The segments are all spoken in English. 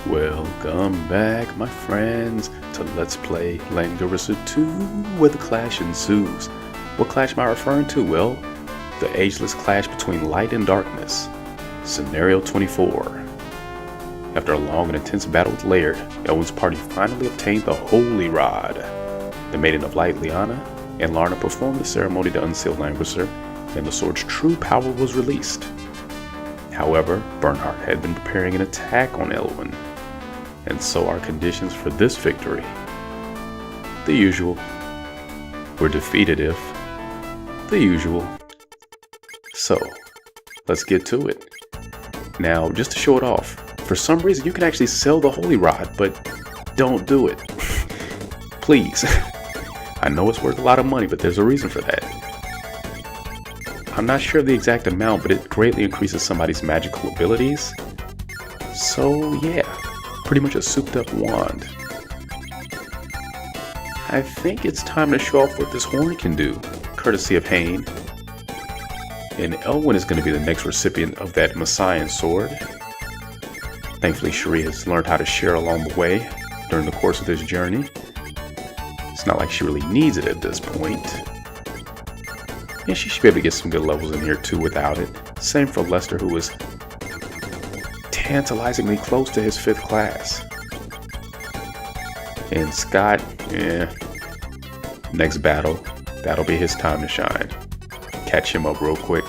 Welcome back, my friends, to Let's Play Langrisser 2, where the clash ensues. What clash am I referring to? Well, the ageless clash between light and darkness. Scenario 24. After a long and intense battle with Laird, Elwin's party finally obtained the Holy Rod. The Maiden of Light, Liana, and Lana performed the ceremony to unseal Langrisser, and the sword's true power was released. However, Bernhardt had been preparing an attack on Elwin, and so are conditions for this victory. The usual. We're defeated if the usual. So, let's get to it. Now, just to show it off, for some reason you can actually sell the Holy Rod, but don't do it. Please. I know it's worth a lot of money, but there's a reason for that. I'm not sure of the exact amount, but it greatly increases somebody's magical abilities. So yeah, pretty much a souped up wand. I think it's time to show off what this horn can do, courtesy of Hein. And Elwin is going to be the next recipient of that Messiah sword. Thankfully, Cherie has learned how to share along the way during the course of this journey. It's not like she really needs it at this point. And she should be able to get some good levels in here too without it. Same for Lester, who is tantalizingly close to his 5th class. And Scott, next battle, that'll be his time to shine. Catch him up real quick.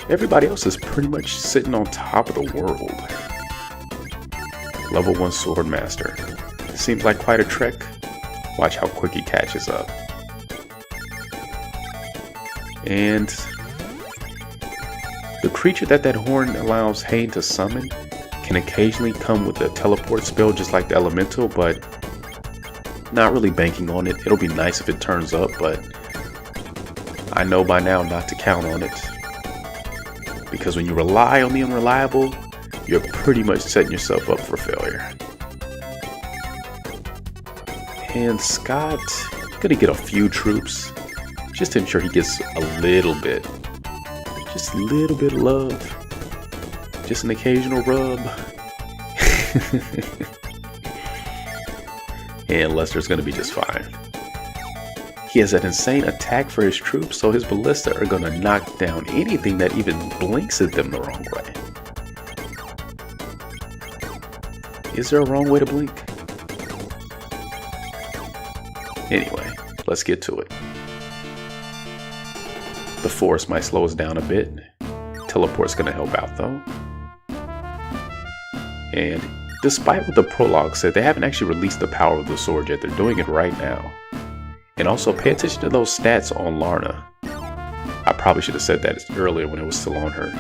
Everybody else is pretty much sitting on top of the world. Level 1 Sword Master. Seems like quite a trek. Watch how quick he catches up. And the creature that horn allows Hein to summon can occasionally come with a teleport spell just like the elemental, but not really banking on it. It'll be nice if it turns up, but I know by now not to count on it. Because when you rely on the unreliable, you're pretty much setting yourself up for failure. And Scott, gonna get a few troops, just to ensure he gets a little bit. Just a little bit of love. Just an occasional rub. And Lester's gonna be just fine. He has an insane attack for his troops, so his ballista are gonna knock down anything that even blinks at them the wrong way. Is there a wrong way to blink? Anyway, let's get to it. The forest might slow us down a bit. Teleport's gonna help out though. And despite what the prologue said, they haven't actually released the power of the sword yet. They're doing it right now. And also pay attention to those stats on Lana. I probably should have said that earlier when it was still on her.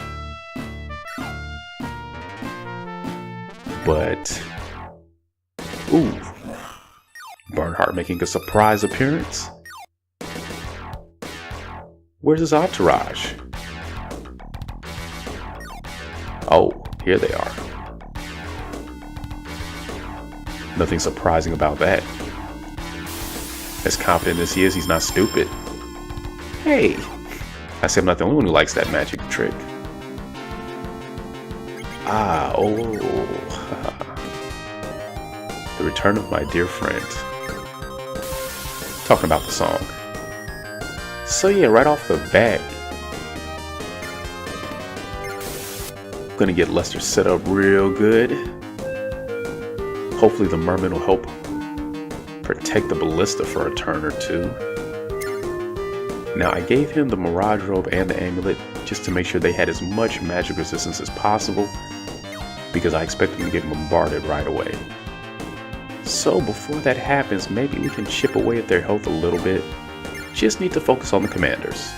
But, ooh, Bernhardt making a surprise appearance. Where's his entourage? Oh, here they are. Nothing surprising about that. As confident as he is, he's not stupid. Hey! I say I'm not the only one who likes that magic trick. Ah, oh. The return of my dear friend. Talking about the song. So yeah, right off the bat, I'm gonna get Lester set up real good. Hopefully the merman will help protect the ballista for a turn or two. Now I gave him the mirage robe and the amulet just to make sure they had as much magic resistance as possible, because I expect them to get bombarded right away. So before that happens, maybe we can chip away at their health a little bit. Just need to focus on the commanders.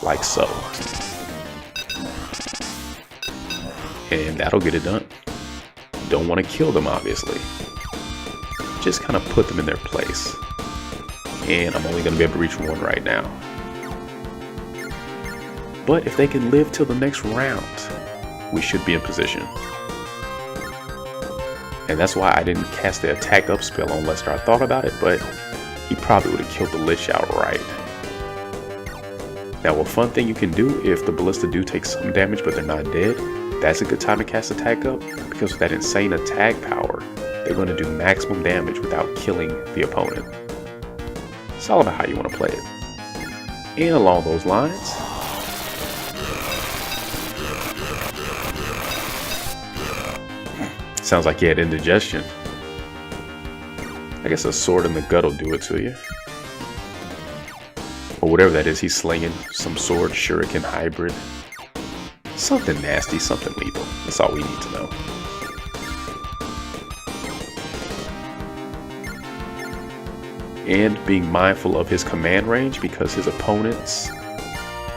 Like so. And that'll get it done. Don't want to kill them, obviously. Just kind of put them in their place. And I'm only going to be able to reach one right now. But if they can live till the next round, we should be in position. And that's why I didn't cast the attack up spell on Lester. I thought about it, but he probably would have killed the Lich outright. Now, a fun thing you can do if the ballista do take some damage but they're not dead That's a good time to cast Attack Up, because with that insane attack power, they're going to do maximum damage without killing the opponent. It's all about how you want to play it. And along those lines, sounds like you had indigestion. I guess a sword in the gut will do it to you. Or whatever that is he's slinging. Some sword, shuriken hybrid. Something nasty, something lethal. That's all we need to know. And being mindful of his command range, because his opponents,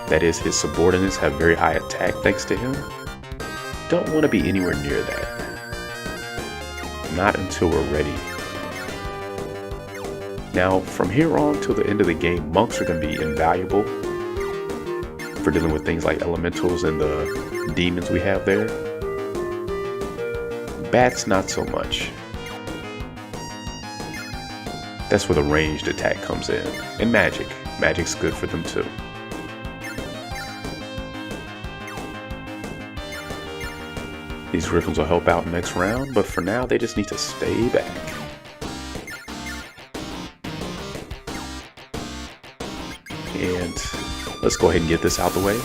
that is his subordinates, have very high attack thanks to him. Don't want to be anywhere near that. Not until we're ready. Now, from here on till the end of the game, monks are going to be invaluable for dealing with things like elementals and the demons we have there. Bats, not so much. That's where the ranged attack comes in. And magic. Magic's good for them too. These griffins will help out next round, but for now they just need to stay back. And let's go ahead and get this out the way.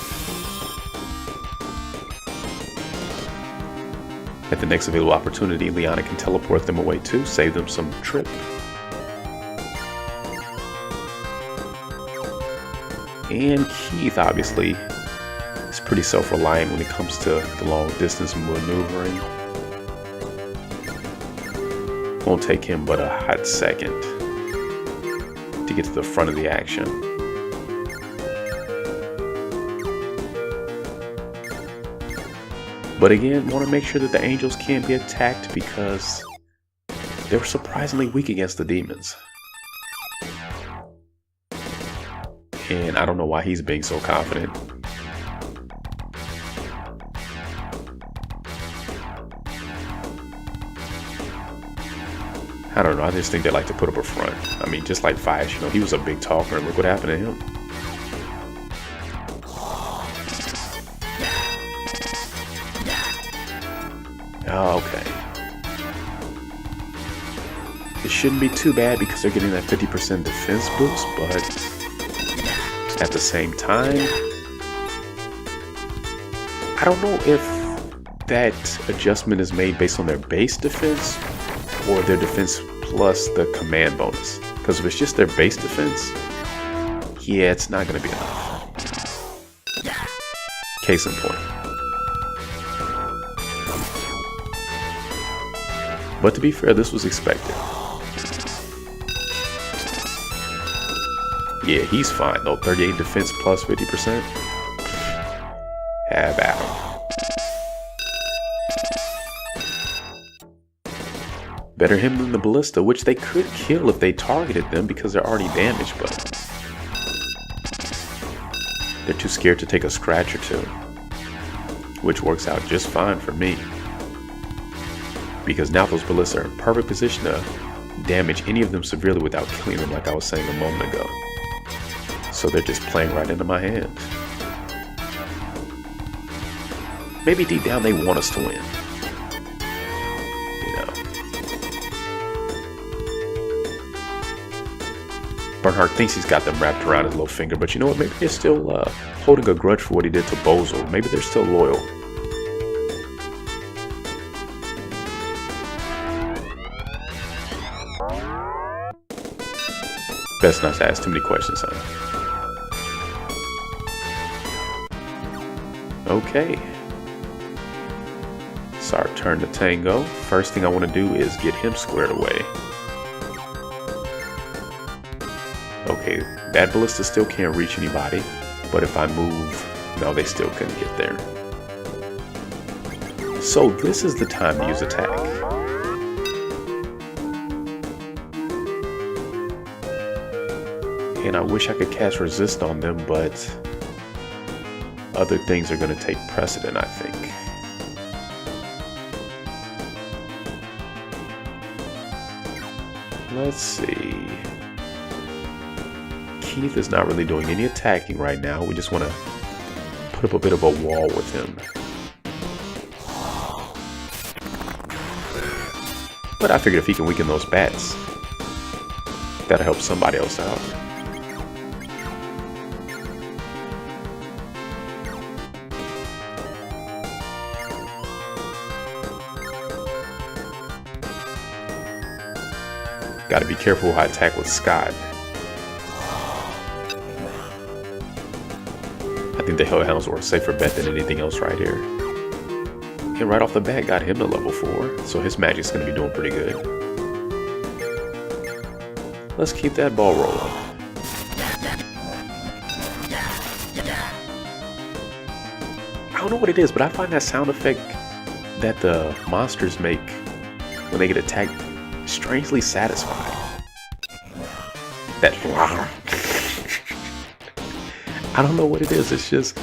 At the next available opportunity, Liana can teleport them away too, save them some trip. And Keith, obviously, is pretty self-reliant when it comes to the long-distance maneuvering. Won't take him but a hot second to get to the front of the action. But again, want to make sure that the angels can't be attacked because they were surprisingly weak against the demons. And I don't know why he's being so confident. I don't know, I just think they like to put up a front. I mean, just like Fives, you know, he was a big talker and look what happened to him. Oh, okay. It shouldn't be too bad because they're getting that 50% defense boost, but at the same time, I don't know if that adjustment is made based on their base defense or their defense plus the command bonus. Because if it's just their base defense, yeah, it's not going to be enough. Case in point. But to be fair, this was expected. Yeah, he's fine though. 38 defense plus 50%. Have at him. Better him than the ballista, which they could kill if they targeted them because they're already damaged, but they're too scared to take a scratch or two. Which works out just fine for me. Because now those ballists are in perfect position to damage any of them severely without killing them, like I was saying a moment ago. So they're just playing right into my hand. Maybe deep down they want us to win. You know. Bernhardt thinks he's got them wrapped around his little finger, but you know what? Maybe they're still holding a grudge for what he did to Bozo. Maybe they're still loyal. Best not to ask too many questions, huh? Okay. It's our turn to tango. First thing I want to do is get him squared away. Okay, that ballista still can't reach anybody, but if I move, no, they still couldn't get there. So this is the time to use attack. And I wish I could cast resist on them, but other things are going to take precedent, I think. Let's see. Keith is not really doing any attacking right now. We just want to put up a bit of a wall with him. But I figured if he can weaken those bats, that'll help somebody else out. Gotta be careful how I attack with Scott. I think the Hellhounds were a safer bet than anything else right here. And right off the bat got him to level 4, so his magic's gonna be doing pretty good. Let's keep that ball rolling. I don't know what it is, but I find that sound effect that the monsters make when they get attacked strangely satisfying. That I don't know what it is, it's just,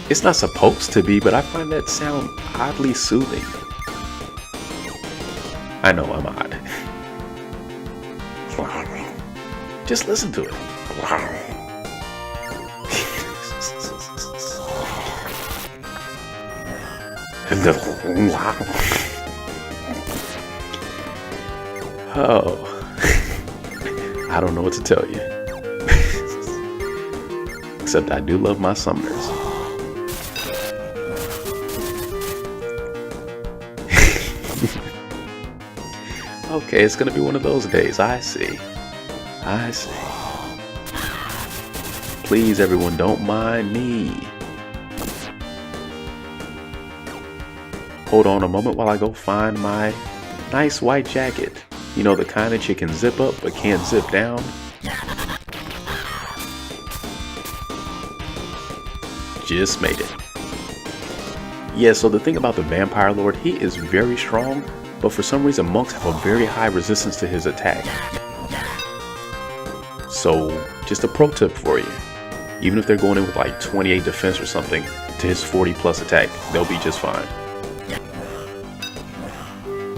it's not supposed to be, but I find that sound oddly soothing. I know I'm odd. Just listen to it. Oh, I don't know what to tell you. Except I do love my summoners. Okay, it's gonna be one of those days. I see. I see. Please, everyone, don't mind me. Hold on a moment while I go find my nice white jacket. You know, the kind that you can zip up but can't zip down. Just made it. Yeah, so the thing about the Vampire Lord, he is very strong, but for some reason monks have a very high resistance to his attack. So, just a pro tip for you. Even if they're going in with like 28 defense or something to his 40 plus attack, they'll be just fine.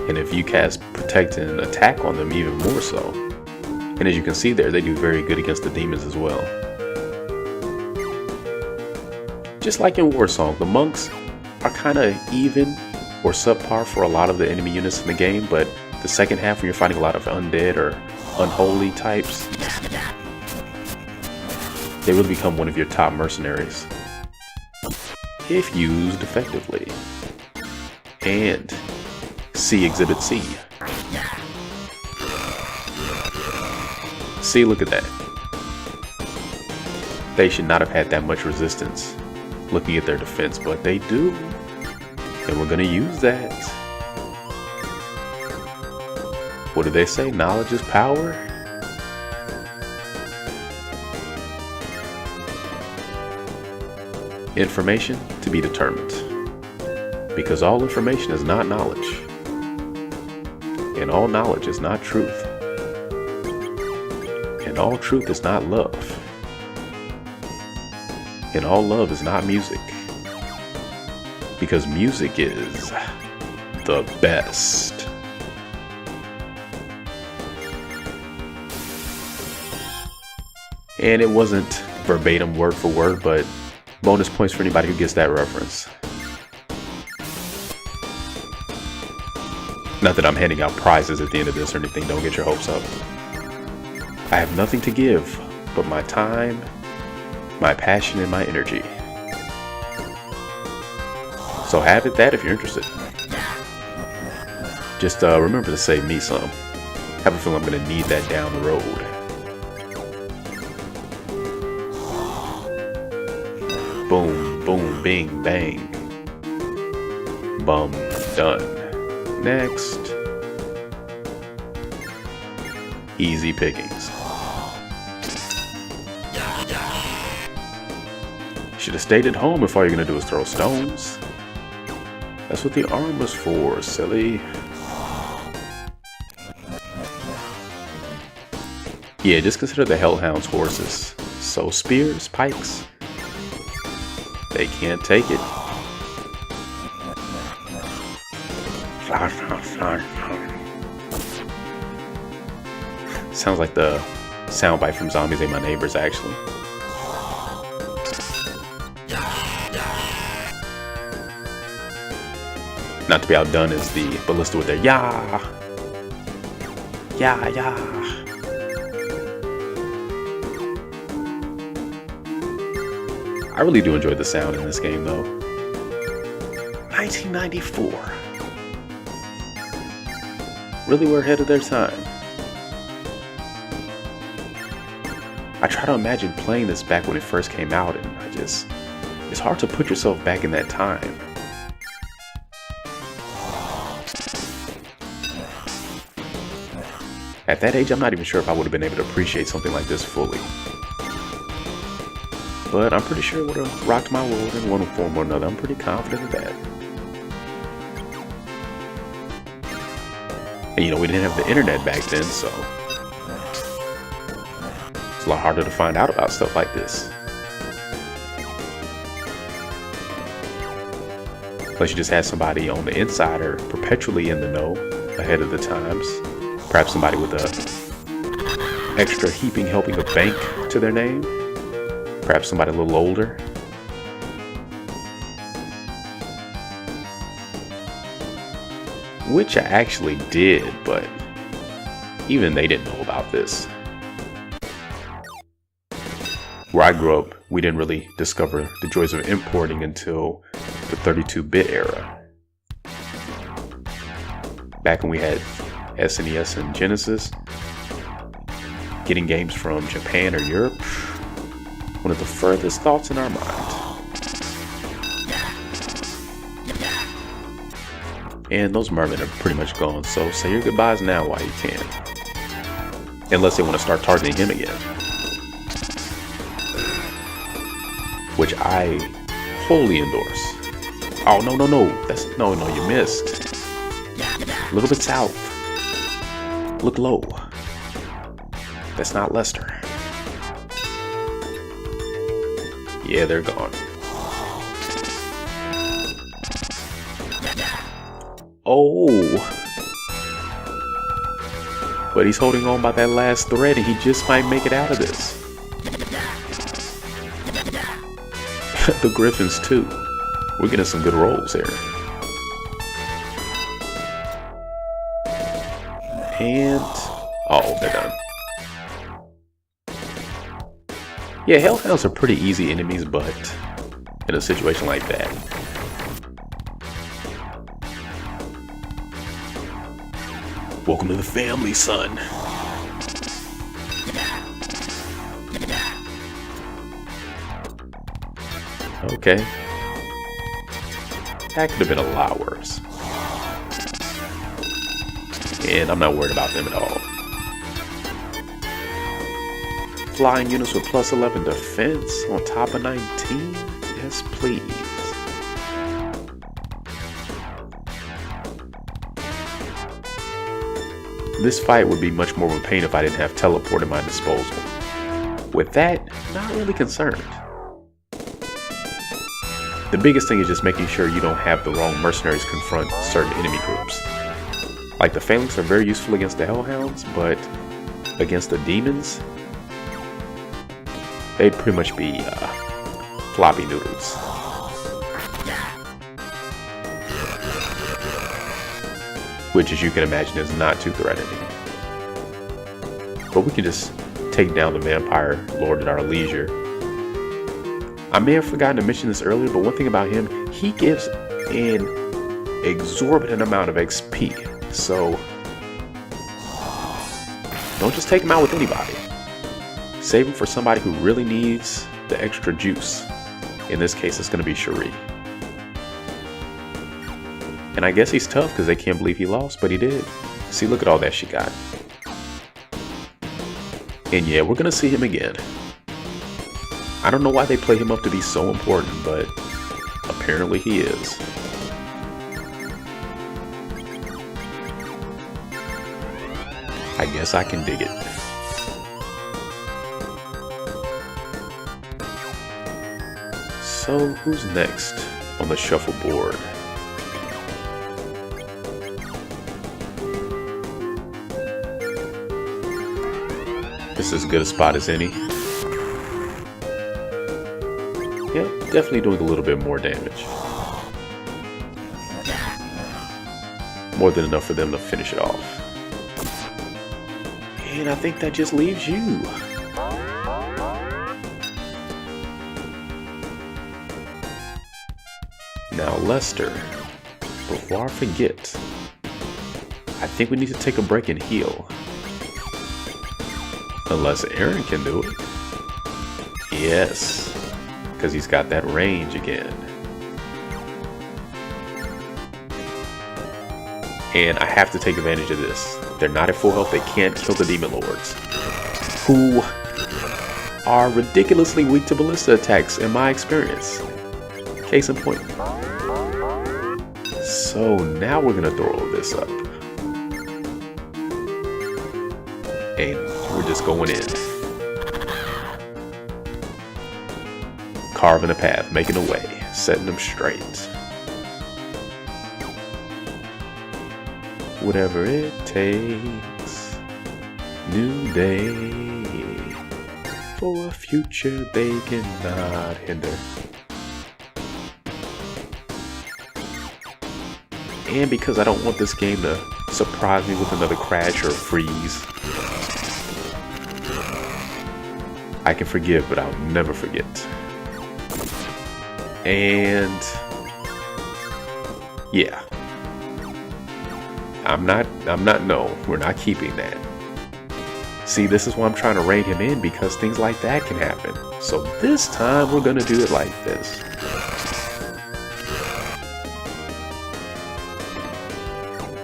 And if you cast Protect and Attack on them, even more so. And as you can see there, they do very good against the demons as well. Just like in Warsong, the monks are kind of even or subpar for a lot of the enemy units in the game, but the second half when you're fighting a lot of undead or unholy types, they will become one of your top mercenaries. If used effectively. And see Exhibit C. See, look at that. They should not have had that much resistance looking at their defense, but they do. And we're gonna use that. What do they say? Knowledge is power? Information to be determined. Because all information is not knowledge. And all knowledge is not truth. And all truth is not love. And all love is not music. Because music is the best. And it wasn't verbatim word for word, but bonus points for anybody who gets that reference. Not that I'm handing out prizes at the end of this or anything, don't get your hopes up. I have nothing to give but my time, my passion, and my energy. So have it that if you're interested. Just remember to save me some. I have a feeling I'm going to need that down the road. Boom, boom, bing, bang. Bum, done. Next. Easy pickings. Should have stayed at home if all you're going to do is throw stones. That's what the arm was for, silly. Yeah, just consider the Hellhounds horses. So spears, pikes, they can't take it. Sounds like the soundbite from Zombies Ain't My Neighbors, actually. Not to be outdone is the ballista with their yeah. Yeah, yeah. I really do enjoy the sound in this game though. 1994. Really were ahead of their time. I try to imagine playing this back when it first came out, and it's hard to put yourself back in that time. At that age, I'm not even sure if I would have been able to appreciate something like this fully. But I'm pretty sure it would have rocked my world in one form or another. I'm pretty confident of that. And you know, we didn't have the internet back then, so it's a lot harder to find out about stuff like this. Unless you just had somebody on the inside or perpetually in the know ahead of the times. Perhaps somebody with a extra heaping helping of bank to their name. Perhaps somebody a little older. Which I actually did, but even they didn't know about this. Where I grew up, we didn't really discover the joys of importing until the 32-bit era. Back when we had SNES and Genesis, getting games from Japan or Europe, one of the furthest thoughts in our mind. And those mermen are pretty much gone, so say your goodbyes now while you can. Unless they want to start targeting him again. Which I wholly endorse. Oh, no, no, you missed. A little bit south. Look low. That's not Lester. Yeah, they're gone. Oh. But he's holding on by that last thread and he just might make it out of this. The Griffins too. We're getting some good rolls here. And oh, they're done. Yeah, Hellhounds are pretty easy enemies, but in a situation like that. Welcome to the family, son. Okay. That could have been a lot worse. And I'm not worried about them at all. Flying units with plus 11 defense on top of 19? Yes, please. This fight would be much more of a pain if I didn't have teleport at my disposal. With that, not really concerned. The biggest thing is just making sure you don't have the wrong mercenaries confront certain enemy groups. Like the Phalanx are very useful against the Hellhounds, but against the demons, they'd pretty much be floppy noodles. Which, as you can imagine, is not too threatening. But we can just take down the Vampire Lord at our leisure. I may have forgotten to mention this earlier, but one thing about him, he gives an exorbitant amount of XP. So, don't just take him out with anybody. Save him for somebody who really needs the extra juice. In this case, it's going to be Cherie. And I guess he's tough because they can't believe he lost, but he did. See, look at all that she got. And yeah, we're going to see him again. I don't know why they play him up to be so important, but apparently he is. I guess I can dig it. So, who's next on the shuffleboard? This is as good a spot as any. Yep, definitely doing a little bit more damage. More than enough for them to finish it off. And I think that just leaves you. Now Lester, before I forget, I think we need to take a break and heal. Unless Aaron can do it. Yes, because he's got that range again. And I have to take advantage of this. They're not at full health, they can't kill the Demon Lords, who are ridiculously weak to ballista attacks in my experience. Case in point. So now we're gonna throw this up. And we're just going in. Carving a path, making a way, setting them straight. Whatever it takes, new day, for a future they cannot hinder. And because I don't want this game to surprise me with another crash or freeze, I can forgive, but I'll never forget. And yeah. No, we're not keeping that. See, this is why I'm trying to rein him in, because things like that can happen. So this time we're gonna do it like this.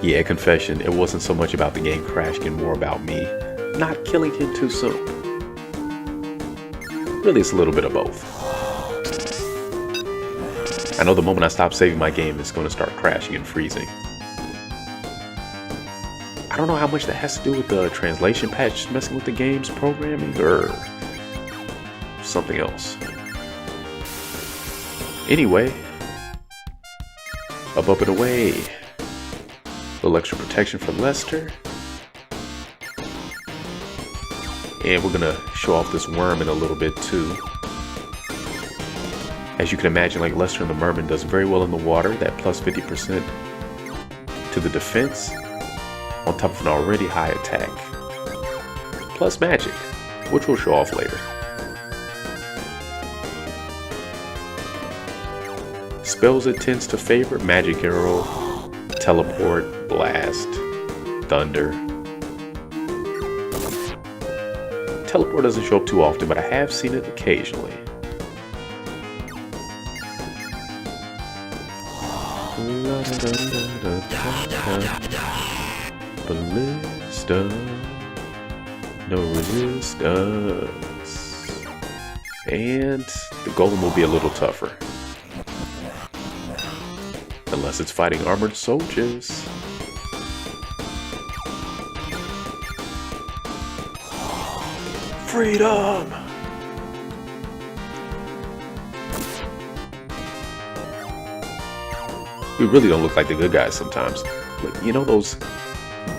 Yeah, confession, it wasn't so much about the game crashing and more about me not killing him too soon. Really, it's a little bit of both. I know the moment I stop saving my game, it's going to start crashing and freezing. I don't know how much that has to do with the translation patch messing with the game's programming or something else. Anyway, up and away. A little extra protection for Lester. And we're gonna show off this worm in a little bit too. As you can imagine, like Lester and the Merman does very well in the water, that plus 50% to the defense, on top of an already high attack. Plus magic, which we'll show off later. Spells it tends to favor: Magic Arrow, Teleport, Blast, Thunder. Teleport doesn't show up too often, but I have seen it occasionally. Ballista, no resistance. And the golem will be a little tougher. Unless it's fighting armored soldiers. Freedom! We really don't look like the good guys sometimes. Like, you know those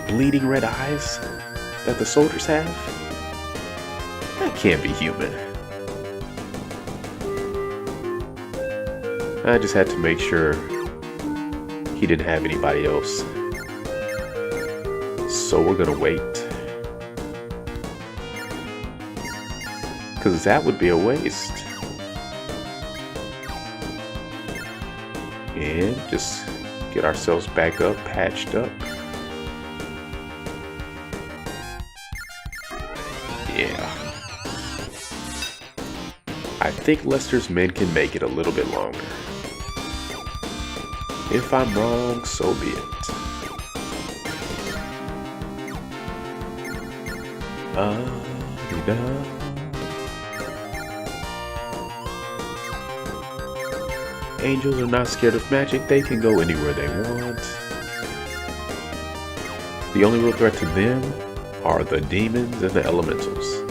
bleeding red eyes that the soldiers have? That can't be human. I just had to make sure he didn't have anybody else. So we're gonna wait. Because that would be a waste. And just get ourselves back up, patched up. Yeah. I think Lester's men can make it a little bit longer. If I'm wrong, so be it. Angels are not scared of magic. They can go anywhere they want. The only real threat to them are the demons and the elementals.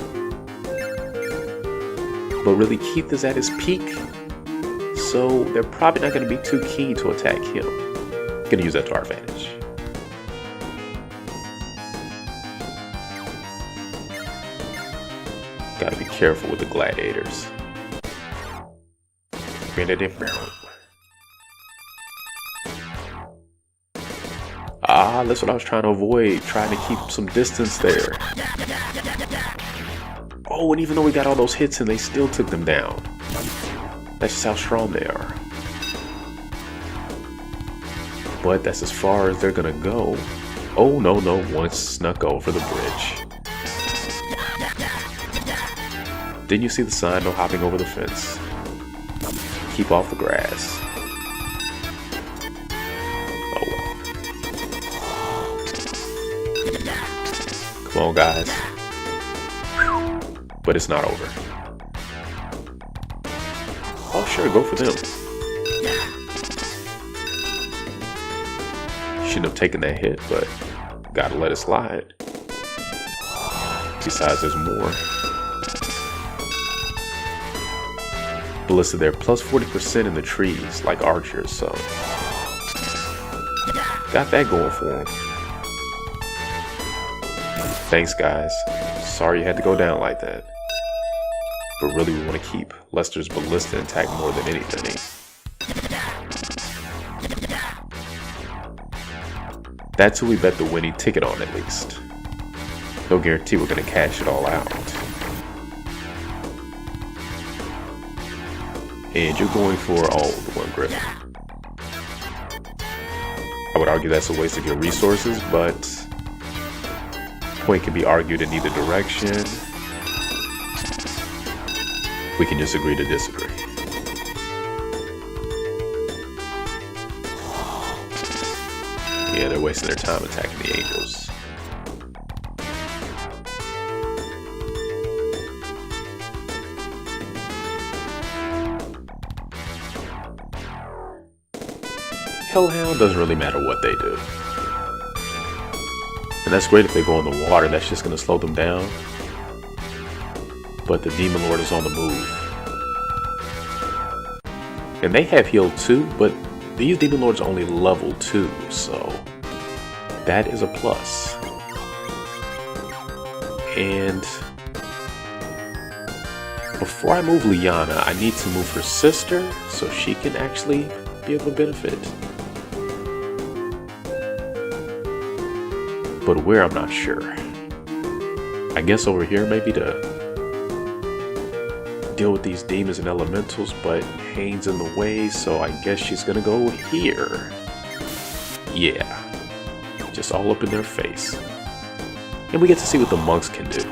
But really, Keith is at his peak, so they're probably not going to be too keen to attack him. Going to use that to our advantage. Got to be careful with the gladiators. God, that's what I was trying to avoid. Trying to keep some distance there. Oh, and even though we got all those hits and they still took them down. That's just how strong they are. But that's as far as they're gonna go. Oh, no, one snuck over the bridge. Didn't you see the sign, no hopping over the fence? Keep off the grass. Oh well. Come on, guys. But it's not over. Oh, sure, go for them. Shouldn't have taken that hit, but gotta let it slide. Besides, there's more. Ballista, they're plus 40% in the trees, like archers, so got that going for them. Thanks, guys. Sorry you had to go down like that. But really, we want to keep Lester's ballista intact more than anything. That's who we bet the winning ticket on, at least. No guarantee we're going to cash it all out. And you're going for, oh, the one griffin. I would argue that's a waste of your resources, but point can be argued in either direction. We can just agree to disagree. Yeah, they're wasting their time attacking the angels. Hellhound doesn't really matter what they do. And that's great if they go in the water, that's just going to slow them down. But the Demon Lord is on the move. And they have healed too, but these Demon Lords are only level 2, so that is a plus. And before I move Liana, I need to move her sister so she can actually be able to benefit. But where, I'm not sure. I guess over here maybe to deal with these demons and elementals, but Hein's in the way, so I guess she's gonna go here. Yeah, just all up in their face. And we get to see what the monks can do.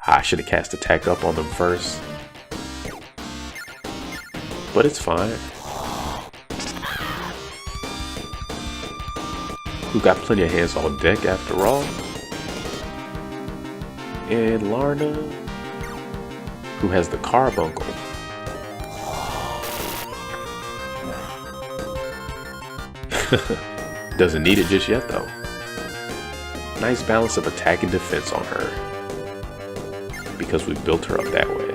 I should have cast attack up on them first, but it's fine. We've got plenty of hands on deck after all. And Lana, who has the carbuncle. Doesn't need it just yet though. Nice balance of attack and defense on her, because we built her up that way.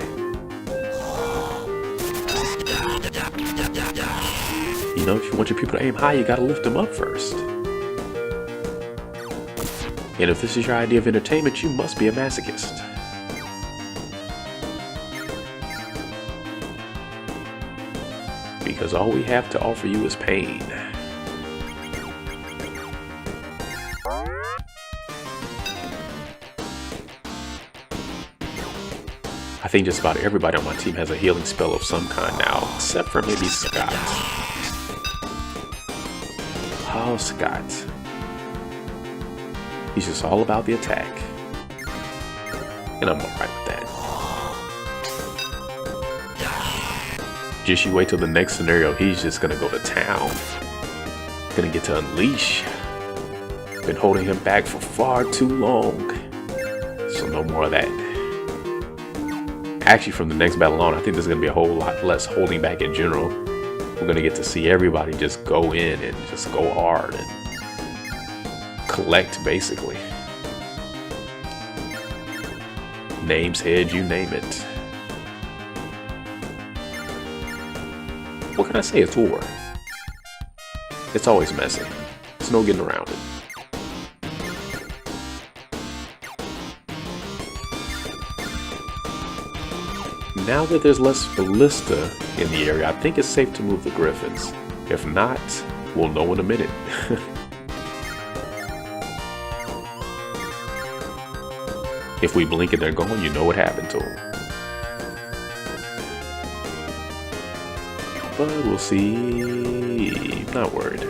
You know, if you want your people to aim high, you gotta lift them up first. And if this is your idea of entertainment, you must be a masochist. Because all we have to offer you is pain. I think just about everybody on my team has a healing spell of some kind now, except for maybe Scott. Oh, Scott. He's just all about the attack. And I'm alright with that. Just you wait till the next scenario, he's just gonna go to town. Gonna get to unleash. Been holding him back for far too long. So no more of that. Actually, from the next battle on, I think there's gonna be a whole lot less holding back in general. We're gonna get to see everybody just go in and just go hard and collect, basically. Names, head, you name it. What can I say? It's war. It's always messy. There's no getting around it. Now that there's less ballista in the area, I think it's safe to move the griffins. If not, We'll know in a minute. If we blink and they're gone, you know what happened to them. But we'll see. Not worried.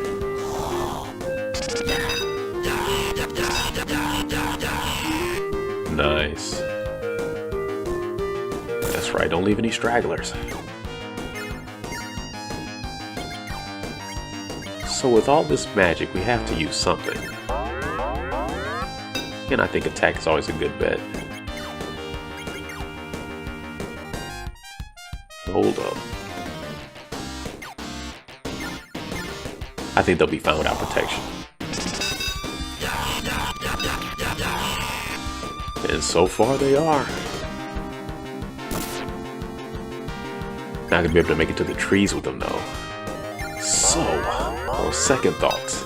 Nice. That's right, don't leave any stragglers. So with all this magic, we have to use something. And I think attack is always a good bet. Hold up. I think they'll be fine without protection. And so far they are. Not gonna be able to make it to the trees with them though. So, on second thoughts.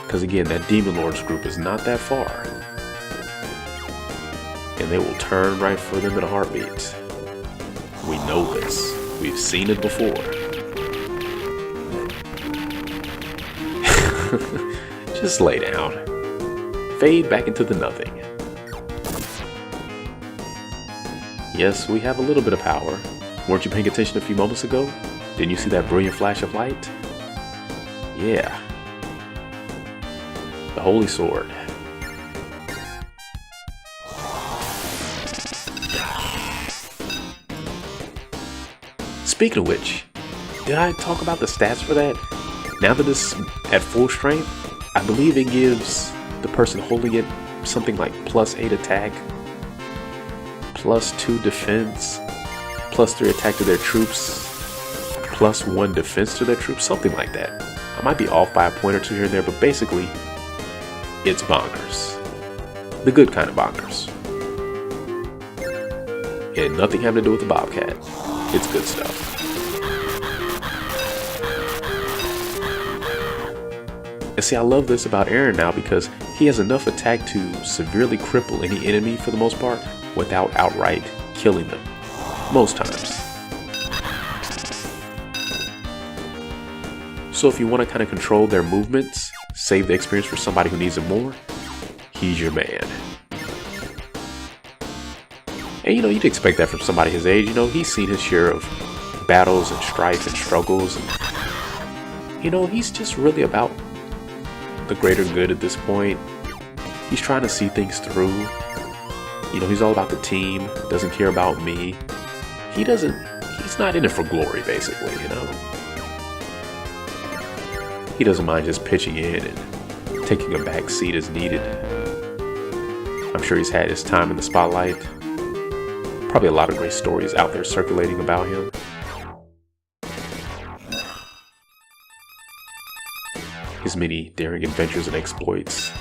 Because again, that Demon Lord's group is not that far. And they will turn right for them in a heartbeat. We know this. We've seen it before. Just lay down. Fade back into the nothing. Yes, we have a little bit of power. Weren't you paying attention a few moments ago? Didn't you see that brilliant flash of light? Yeah. The Holy Sword. Speaking of which, did I talk about the stats for that? Now that it's at full strength, I believe it gives the person holding it something like +8 attack, +2 defense, +3 attack to their troops, +1 defense to their troops, something like that. I might be off by a point or two here and there, but basically, it's bonkers. The good kind of bonkers. And nothing having to do with the Bobcat. It's good stuff. And see, I love this about Aaron now because he has enough attack to severely cripple any enemy for the most part without outright killing them. Most times. So if you want to kind of control their movements, save the experience for somebody who needs it more, he's your man. And you know, you'd expect that from somebody his age. You know, he's seen his share of battles and strife and struggles. And, you know, he's just really about the greater good at this point. He's trying to see things through. You know, he's all about the team, doesn't care about me. He's not in it for glory, basically, you know. He doesn't mind just pitching in and taking a back seat as needed. I'm sure he's had his time in the spotlight. Probably a lot of great stories out there circulating about him. His many daring adventures and exploits.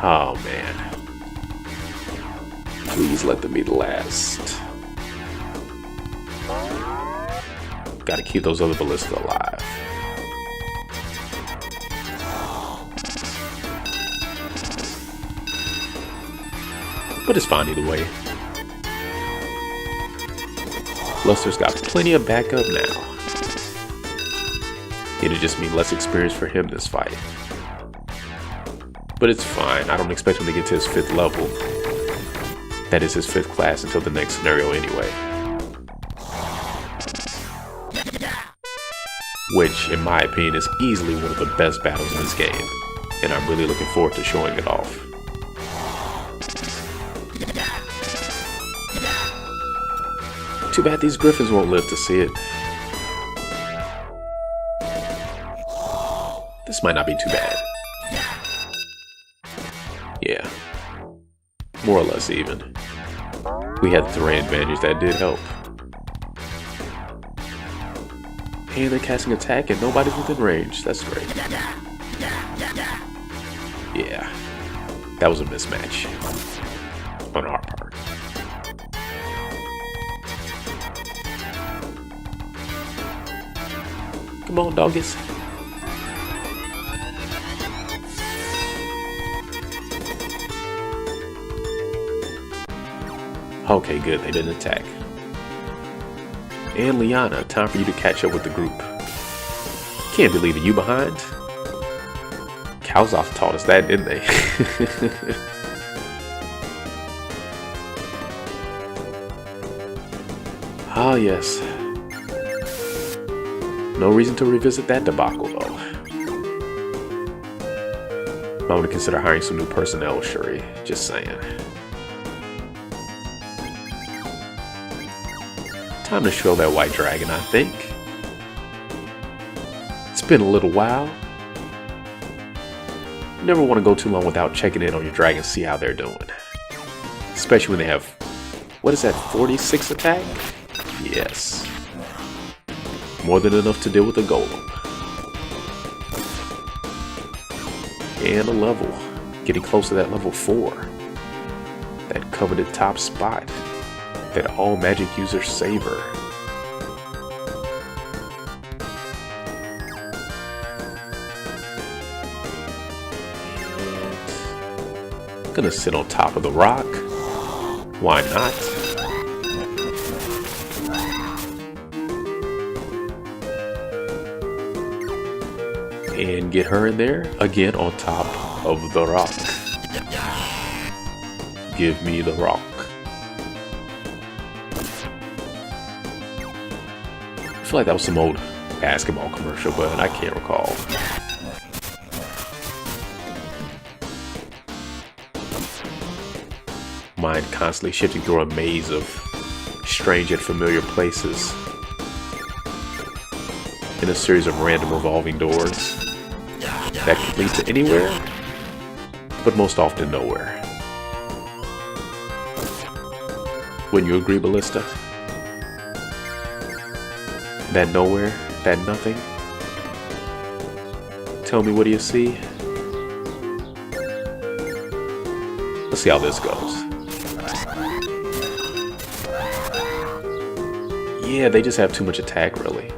Oh man. Please let them be the last. Gotta keep those other ballista alive. But it's fine either way. Luster's got plenty of backup now. It'll just mean less experience for him this fight. But it's fine. I don't expect him to get to his 5th level. That is his 5th class until the next scenario anyway. Which, in my opinion, is easily one of the best battles in this game. And I'm really looking forward to showing it off. Too bad these griffins won't live to see it. This might not be too bad. Yeah. More or less even. We had the terrain advantage that did help. And they're casting attack and nobody's within range. That's great. Yeah. That was a mismatch. On our part. Come on, doggies. Okay, good, they didn't attack. And Liana, time for you to catch up with the group. Can't be leaving you behind. Kowzoff taught us that, didn't they? Ah, yes. No reason to revisit that debacle, though. I'm going to consider hiring some new personnel, Cherie. Just saying. Time to show that white dragon, I think. It's been a little while. You never want to go too long without checking in on your dragons, see how they're doing. Especially when they have, what is that, 46 attack? Yes. More than enough to deal with a golem. And a level. Getting close to that level 4. That coveted top spot that all magic users savor. Gonna sit on top of the rock. Why not? And get her in there again on top of the rock. Give me the rock. I feel like that was some old basketball commercial, but I can't recall. Mind constantly shifting through a maze of strange and familiar places in a series of random revolving doors that could lead to anywhere, but most often nowhere. Wouldn't you agree, Ballista? That nowhere, that nothing. Tell me, what do you see? Let's see how this goes. Yeah, they just have too much attack, really.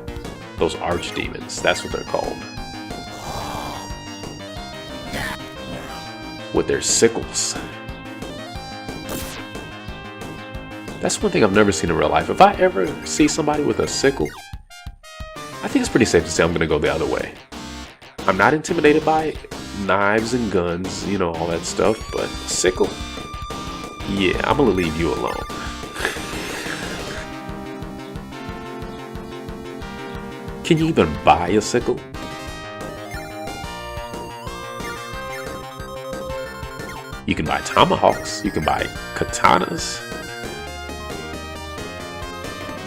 Those archdemons, that's what they're called. With their sickles. That's one thing I've never seen in real life. If I ever see somebody with a sickle, I think it's pretty safe to say I'm going to go the other way. I'm not intimidated by knives and guns, you know, all that stuff, but sickle? Yeah, I'm going to leave you alone. Can you even buy a sickle? You can buy tomahawks, you can buy katanas.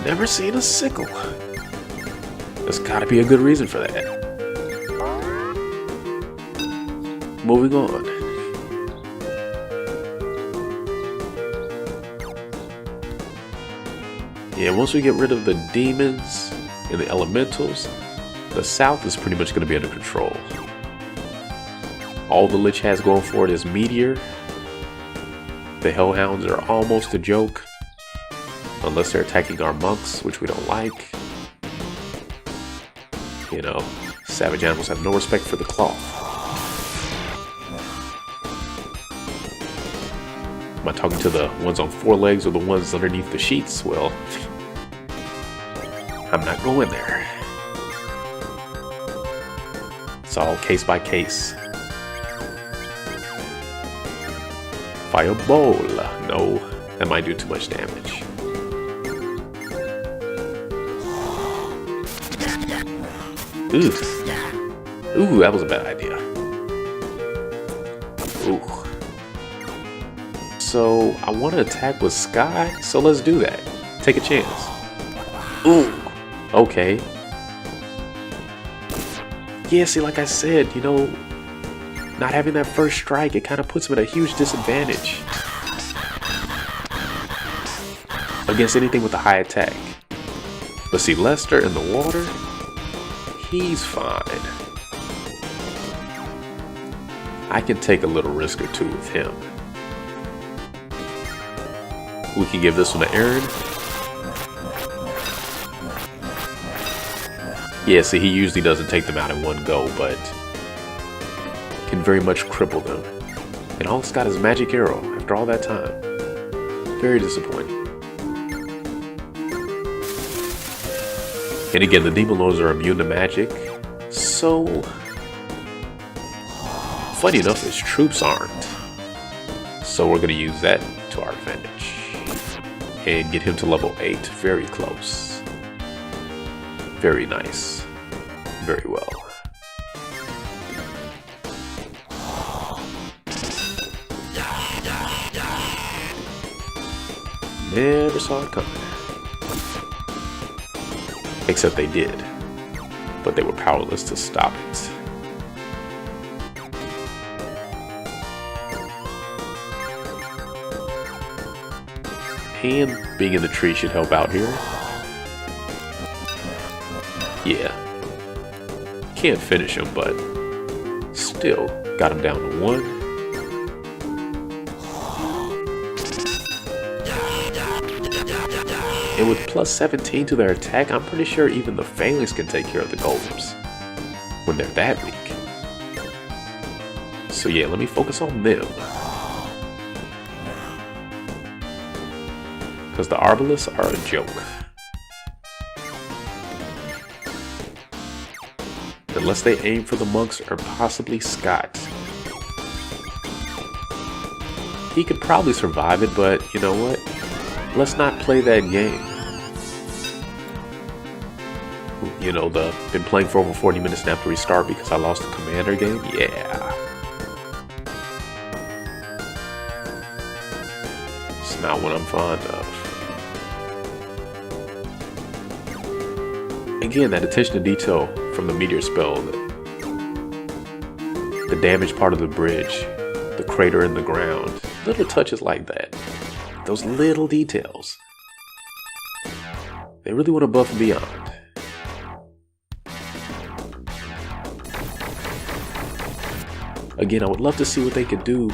Never seen a sickle. There's gotta be a good reason for that. Moving on. Yeah, once we get rid of the demons and the elementals, the south is pretty much going to be under control. All the Lich has going for it is Meteor. The Hellhounds are almost a joke, unless they're attacking our monks, which we don't like. You know, savage animals have no respect for the cloth. Am I talking to the ones on 4 legs or the ones underneath the sheets? Well, I'm not going there. It's all case by case. Fireball. No, that might do too much damage. Ooh. Ooh, that was a bad idea. Ooh. So, I want to attack with Sky, so let's do that. Take a chance. Ooh. Okay. Yeah, see, like I said, you know, not having that first strike, it kind of puts him at a huge disadvantage against anything with a high attack. But see, Lester in the water, he's fine. I can take a little risk or two with him. We can give this one to Aaron. Yeah, see, he usually doesn't take them out in one go, but can very much cripple them. And all it's got is Magic Arrow after all that time. Very disappointing. And again, the demon lords are immune to magic, so funny enough, his troops aren't. So we're going to use that to our advantage and get him to level 8 very close. Very nice. Very well. Never saw it coming. Except they did. But they were powerless to stop it. And being in the tree should help out here. Yeah. Can't finish him, but still got him down to 1. And with plus 17 to their attack, I'm pretty sure even the Phalanx can take care of the golems when they're that weak. So yeah, let me focus on them. Because the Arbalists are a joke. Unless they aim for the monks or possibly Scott. He could probably survive it, but you know what? Let's not play that game. You know, been playing for over 40 minutes and have to restart because I lost the commander game? Yeah. It's not what I'm fond of. Again, that attention to detail from the meteor spell, the damaged part of the bridge, the crater in the ground, little touches like that. Those little details. They really went above and beyond. Again, I would love to see what they could do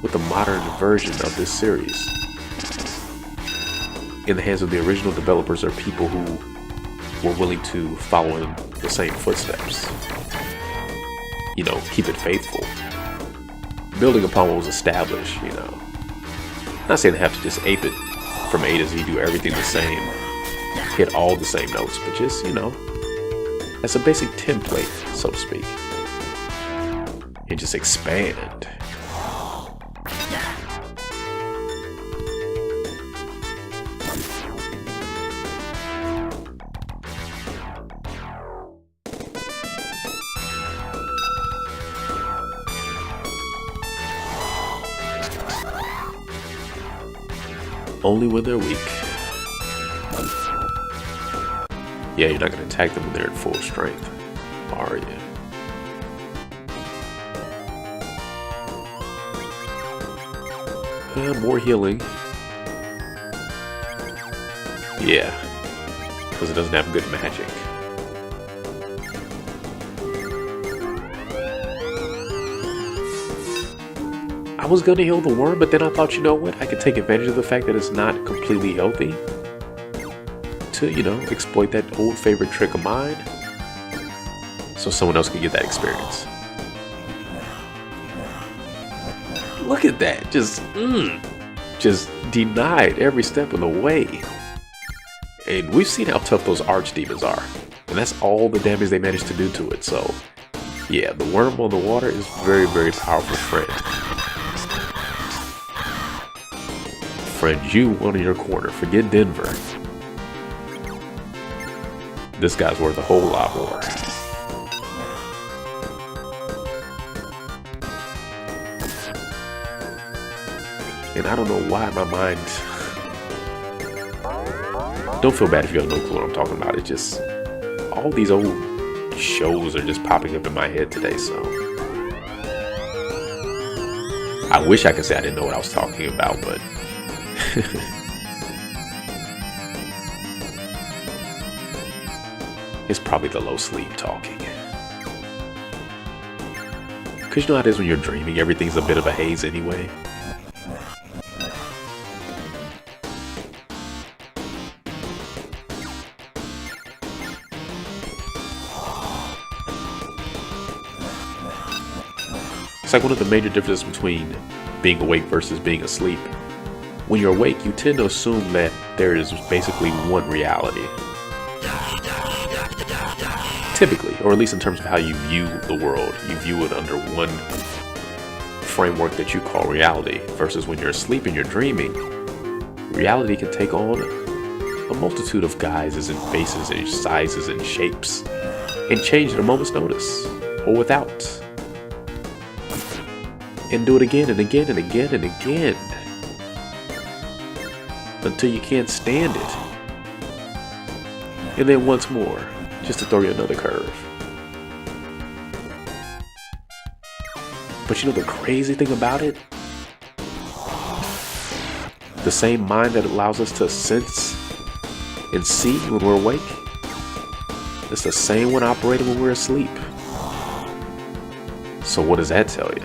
with the modern version of this series. In the hands of the original developers are people who were willing to follow in the same footsteps. You know, keep it faithful. Building upon what was established, you know. Not saying they have to just ape it from A to Z, do everything the same, hit all the same notes, but just, you know, as a basic template, so to speak. And just expand. Only when they're weak. Yeah, you're not going to attack them when they're at full strength, are you? More healing. Yeah, because it doesn't have good magic. I was gonna heal the worm, but then I thought, you know what? I could take advantage of the fact that it's not completely healthy to, you know, exploit that old favorite trick of mine so someone else can get that experience. Look at that. Just denied every step of the way. And we've seen how tough those archdemons are. And that's all the damage they managed to do to it. So, yeah, the worm on the water is very, very powerful friend. Friend, you one in your corner. Forget Denver. This guy's worth a whole lot more. And I don't know why my mind... Don't feel bad if you have no clue what I'm talking about. It's just... all these old shows are just popping up in my head today, so... I wish I could say I didn't know what I was talking about, but... It's probably the low sleep talking. Because you know how it is when you're dreaming, everything's a bit of a haze anyway. It's like one of the major differences between being awake versus being asleep. When you're awake, you tend to assume that there is basically one reality. Typically, or at least in terms of how you view the world, you view it under one framework that you call reality, versus when you're asleep and you're dreaming, reality can take on a multitude of guises and faces and sizes and shapes and change at a moment's notice, or without. And do it again and again and again and again until you can't stand it. And then once more, just to throw you another curve. But you know the crazy thing about it? The same mind that allows us to sense and see when we're awake, it's the same one operating when we're asleep. So what does that tell you?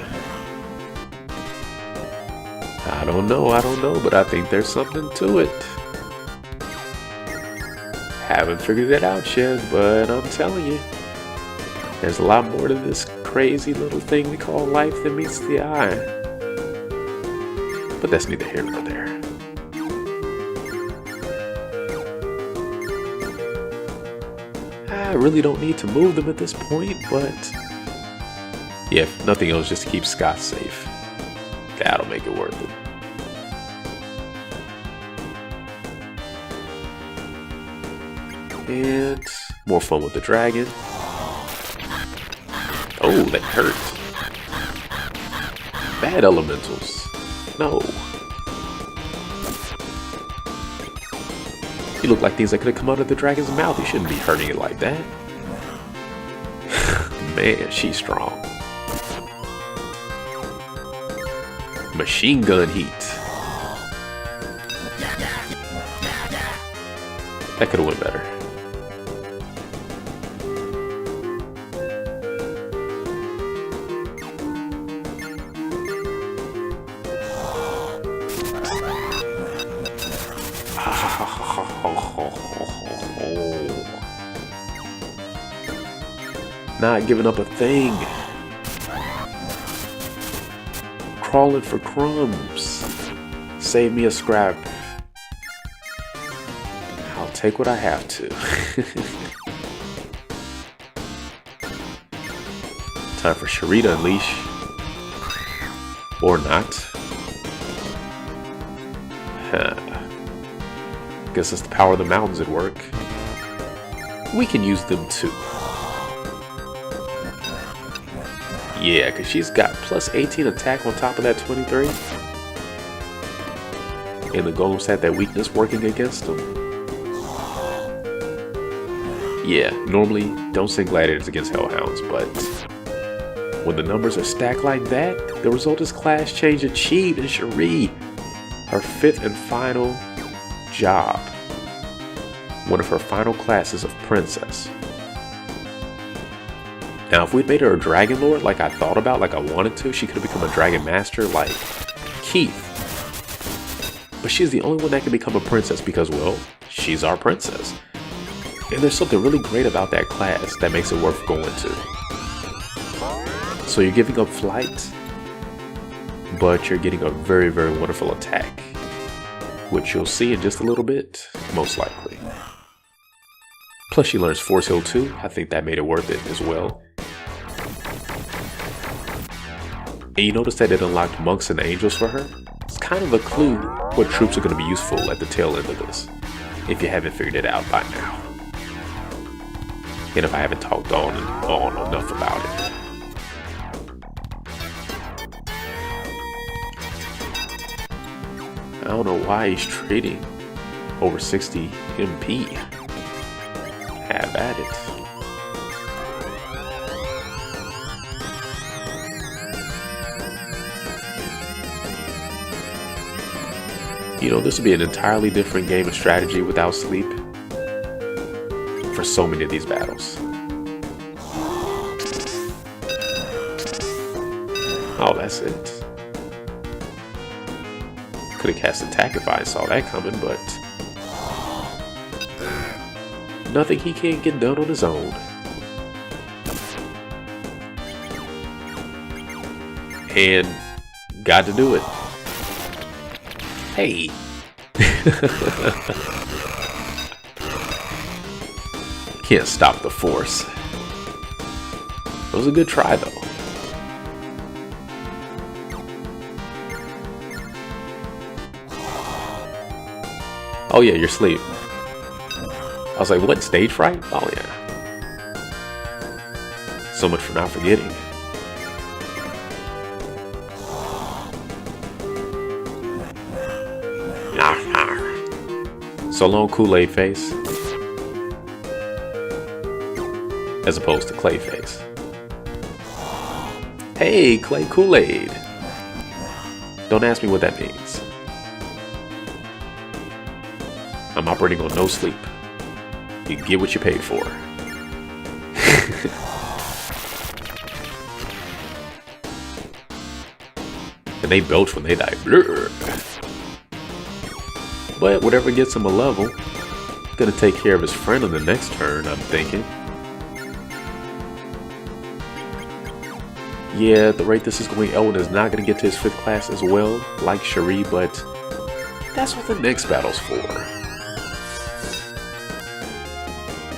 I don't know, but I think there's something to it. Haven't figured it out yet, but I'm telling you, there's a lot more to this crazy little thing we call life than meets the eye. But that's neither here nor there. I really don't need to move them at this point, but yeah, if nothing else, just to keep Scott safe. That'll make it worth it. And more fun with the dragon. Oh, that hurt. Bad elementals. No. You look like things that could have come out of the dragon's mouth. You shouldn't be hurting it like that. Man, she's strong. Machine gun heat. That could have went better. Not giving up a thing. Crawling for crumbs. Save me a scrap. I'll take what I have to. Time for Cherie to unleash. Or not. Guess it's the power of the mountains at work. We can use them too. Yeah, because she's got plus 18 attack on top of that 23. And the golems had that weakness working against them. Yeah, normally don't send gladiators against hellhounds, but when the numbers are stacked like that, the result is class change achieved in Cherie. Her 5th and final job. One of her final classes of princess. Now, if we'd made her a dragon lord like I thought about, like I wanted to, she could have become a dragon master like Keith. But she's the only one that can become a princess because, well, she's our princess. And there's something really great about that class that makes it worth going to. So you're giving up flight, but you're getting a very, very wonderful attack, which you'll see in just a little bit, most likely. Plus she learns Force Heal too. I think that made it worth it as well. And you notice that it unlocked monks and angels for her? It's kind of a clue what troops are going to be useful at the tail end of this, if you haven't figured it out by now. And if I haven't talked on and on enough about it. I don't know why he's trading over 60 MP. Have at it. You know, this would be an entirely different game of strategy without sleep for so many of these battles. Oh, that's it. Could have cast attack if I saw that coming, but nothing he can't get done on his own. And got to do it. Hey. Can't stop the force. was a good try though. Oh yeah, you're asleep. I was like, what, stage fright? Oh yeah. So much for not forgetting. So long, Kool-Aid face. As opposed to Clay face. Hey, Clay Kool-Aid. Don't ask me what that means. I'm operating on no sleep. You get what you paid for. And they belch when they die. Blur. But whatever gets him a level, gonna take care of his friend on the next turn, I'm thinking. Yeah, the rate this is going, Elwin is not gonna get to his 5th class as well, like Cherie, but that's what the next battle's for.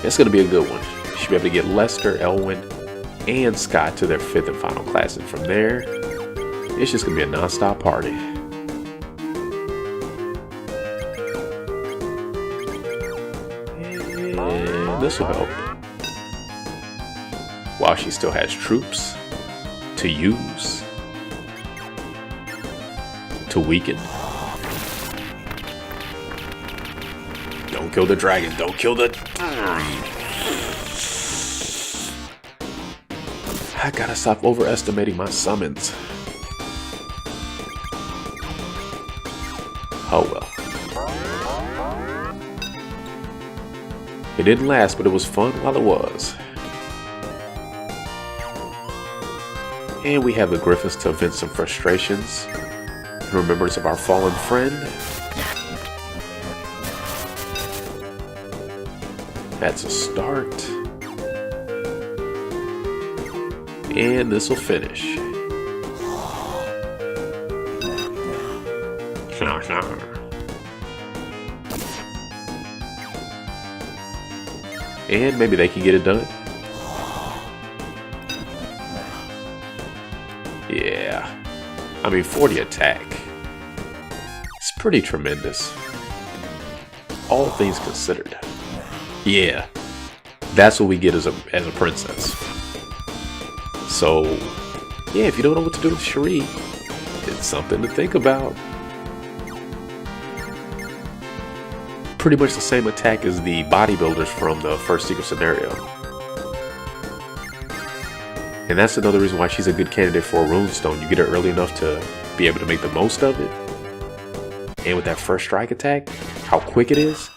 It's gonna be a good one. You should be able to get Lester, Elwin, and Scott to their 5th and final class, and from there, it's just gonna be a non-stop party. And this will help. While she still has troops to use, to weaken. Don't kill the dragon, don't kill the... I gotta stop overestimating my summons. Oh well. It didn't last, but it was fun while it was. And we have the Griffins to vent some frustrations in remembrance of our fallen friend. That's a start. And this will finish. And maybe they can get it done. Yeah. I mean, 40 attack. It's pretty tremendous. All things considered. Yeah. That's what we get as a princess. So, yeah, if you don't know what to do with Cherie, it's something to think about. Pretty much the same attack as the bodybuilders from the first secret scenario. And that's another reason why she's a good candidate for a runestone. You get her early enough to be able to make the most of it. And with that first strike attack, how quick it is,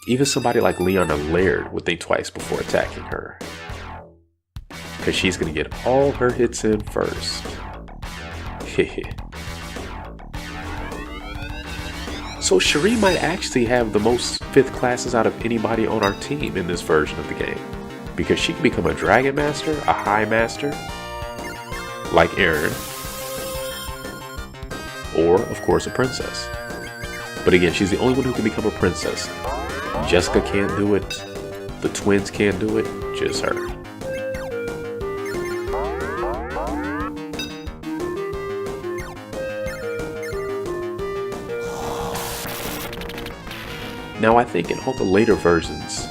even somebody like Liana Laird would think twice before attacking her. Because she's going to get all her hits in first. So Cherie might actually have the most 5th classes out of anybody on our team in this version of the game. Because she can become a Dragon Master, a High Master, like Aaron, or of course a Princess. But again, she's the only one who can become a Princess. Jessica can't do it, the twins can't do it, just her. Now I think in all the later versions,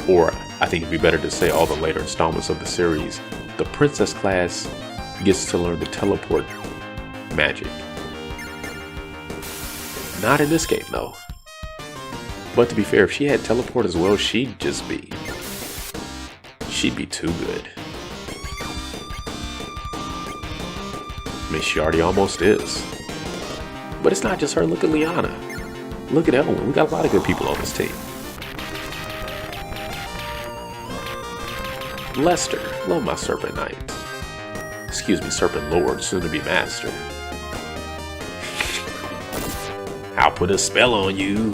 or I think it'd be better to say all the later installments of the series, the Princess class gets to learn the teleport magic. Not in this game though. But to be fair, if she had teleport as well, she'd be too good. I mean, she already almost is. But it's not just her, look at Liana. Look at Elwin, we got a lot of good people on this team. Lester, love my Serpent Knight. Excuse me, Serpent Lord, soon to be Master. I'll put a spell on you.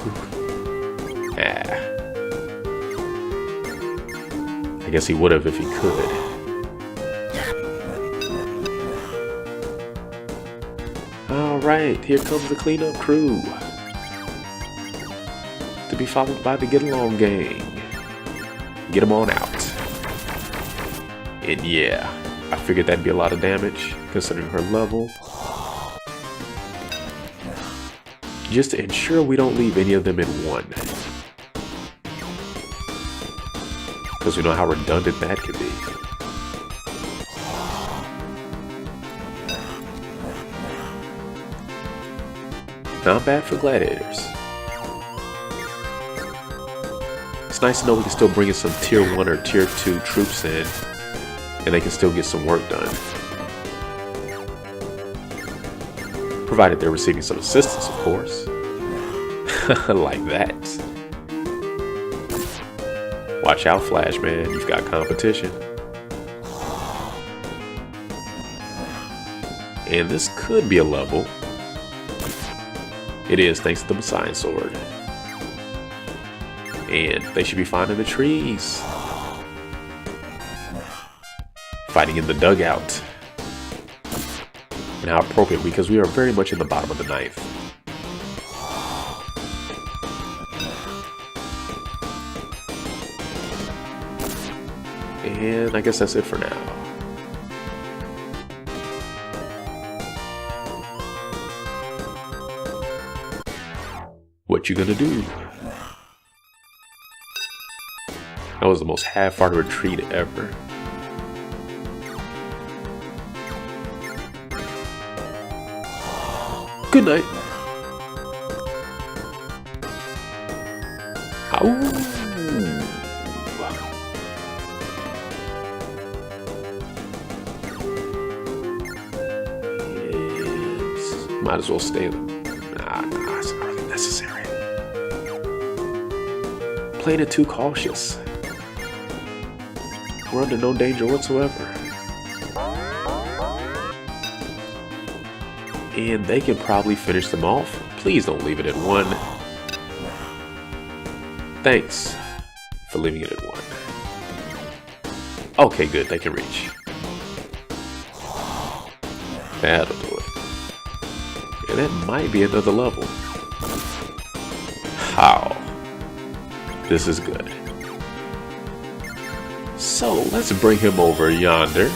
Ah. I guess he would have if he could. Alright, here comes the cleanup crew. To be followed by the Get Along gang. Get them on out. And yeah, I figured that'd be a lot of damage considering her level. Just to ensure we don't leave any of them in one. Because we know how redundant that could be. Not bad for gladiators. It's nice to know we can still bring in some tier 1 or tier 2 troops in, and they can still get some work done. Provided they're receiving some assistance, of course. Like that. Watch out, Flash, man. You've got competition. And this could be a level. It is, thanks to the Messiah sword. And they should be finding the trees. Fighting in the dugout. And how appropriate, because we are very much in the bottom of the ninth. And I guess that's it for now. What you gonna do? That was the most half-hearted retreat ever. Good night. Ow. Yes. Might as well stay. Nah, it's not really necessary. Playing it too cautious. We're under no danger whatsoever. And they can probably finish them off. Please don't leave it at 1. Thanks for leaving it at 1. Okay, good. They can reach. That'll do it. And that might be another level. How? This is good. So let's bring him over yonder.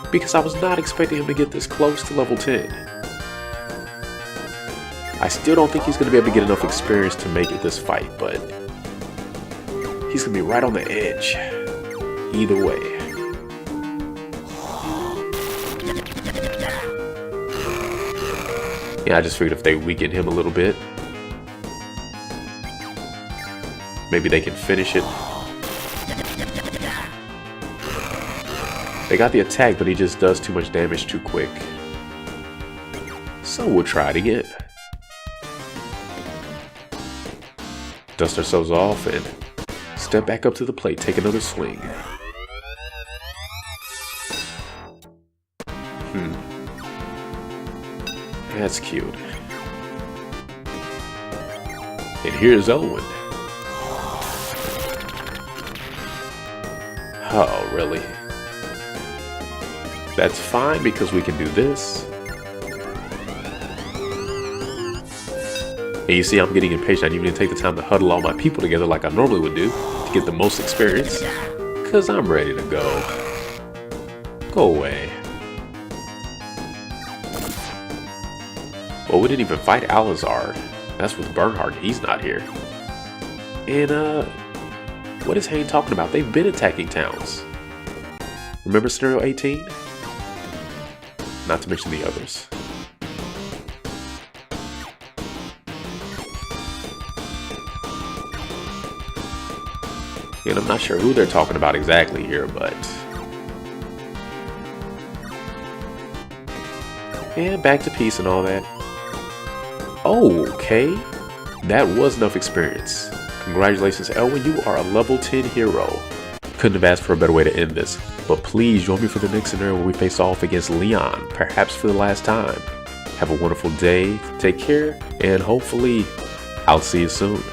Because I was not expecting him to get this close to level 10. I still don't think he's going to be able to get enough experience to make it this fight, but he's going to be right on the edge. Either way. Yeah, I just figured if they weaken him a little bit, maybe they can finish it. They got the attack, but he just does too much damage too quick. So we'll try it again. Dust ourselves off and step back up to the plate. Take another swing. That's cute. And here's Elwin. Oh, really? That's fine because we can do this. And you see I'm getting impatient. I didn't even take the time to huddle all my people together like I normally would do to get the most experience. Because I'm ready to go. Go away. Well, we didn't even fight Alizard. That's with Bernhard. He's not here. And, what is Hein talking about? They've been attacking towns. Remember scenario 18? Not to mention the others. And I'm not sure who they're talking about exactly here, but... And back to peace and all that. Oh, okay. That was enough experience. Congratulations, Elwin, you are a level 10 hero. Couldn't have asked for a better way to end this. But please join me for the next scenario where we face off against Leon, perhaps for the last time. Have a wonderful day, take care, and hopefully I'll see you soon.